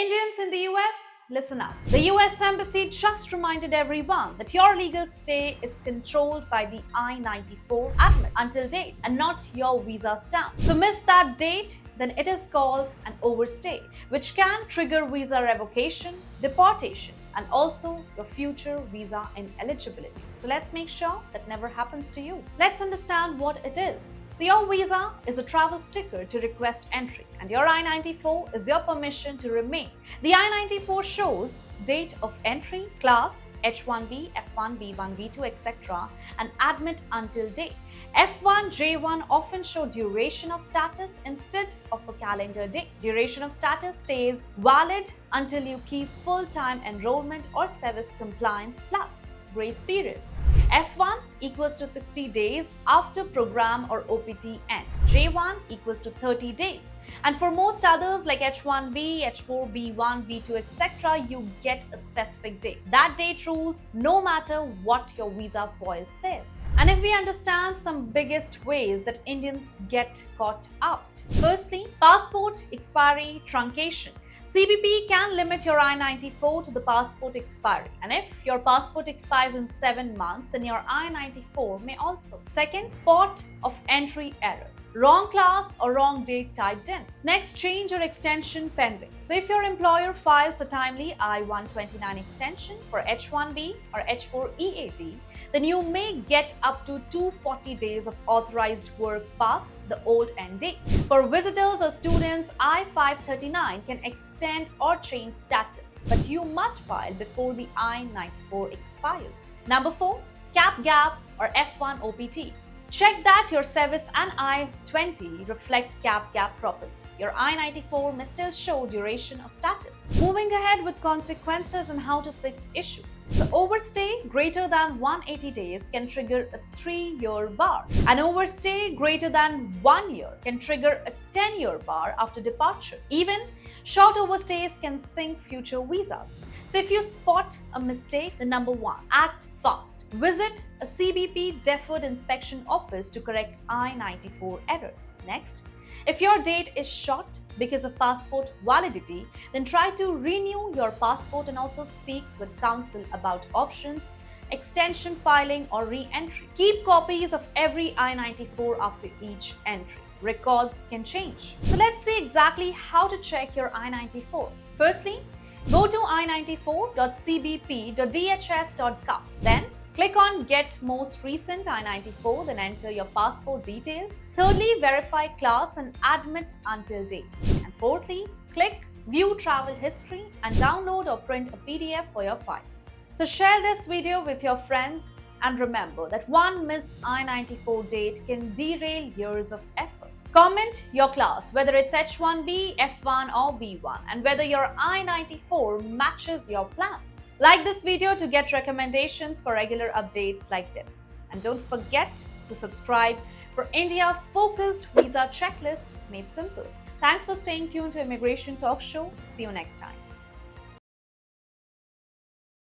Indians in the US, listen up. The US Embassy just reminded everyone that your legal stay is controlled by the I-94 admit until date and not your visa stamp. So miss that date, then it is called an overstay, which can trigger visa revocation, deportation, and also your future visa ineligibility. So let's make sure that never happens to you. Let's understand what it is. So your visa is a travel sticker to request entry, and your I-94 is your permission to remain. The I-94 shows date of entry, class, H1B, F1, B1, B2, etc. and admit until date. F1, J1 often show duration of status instead of a calendar date. Duration of status stays valid until you keep full-time enrollment or service compliance plus grace periods. F1 equals to 60 days after program or OPT end. J1 equals to 30 days. And for most others like H1B, H4, B1, B2, etc., you get a specific date. That date rules no matter what your visa foil says. And if we understand some biggest ways that Indians get caught out. Firstly, passport expiry truncation. CBP can limit your I-94 to the passport expiry, and if your passport expires in 7 months, then your I-94 may also. Second, port of entry errors. Wrong class or wrong date typed in. Next, change or extension pending. So if your employer files a timely I-129 extension for H1B or H4 EAD, then you may get up to 240 days of authorized work past the old end date. For visitors or students, I-539 can extend or change status, but you must file before the I-94 expires. Number 4, cap gap or F1 OPT. Check that your service and I-20 reflect cap gap properly. Your I-94 may still show duration of status. Moving ahead with consequences and how to fix issues. So overstay greater than 180 days can trigger a 3-year bar. An overstay greater than 1 year can trigger a 10-year bar after departure. Even short overstays can sink future visas. So if you spot a mistake, then number 1, act fast. Visit a CBP Deferred Inspection office to correct I-94 errors. Next, if your date is short because of passport validity, then try to renew your passport and also speak with counsel about options, extension filing or re-entry. Keep copies of every I-94 after each entry. Records can change. So let's see exactly how to check your I-94. Firstly, go to i94.cbp.dhs.gov. Then click on Get Most Recent I-94, then enter your passport details. Thirdly, verify class and admit until date. And fourthly, click View Travel History and download or print a PDF for your files. So share this video with your friends and remember that one missed I-94 date can derail years of effort. Comment your class, whether it's H1B, F1 or B1, and whether your I-94 matches your plans. Like this video to get recommendations for regular updates like this. And don't forget to subscribe for India-focused visa checklist made simple. Thanks for staying tuned to Immigration Talk Show. See you next time.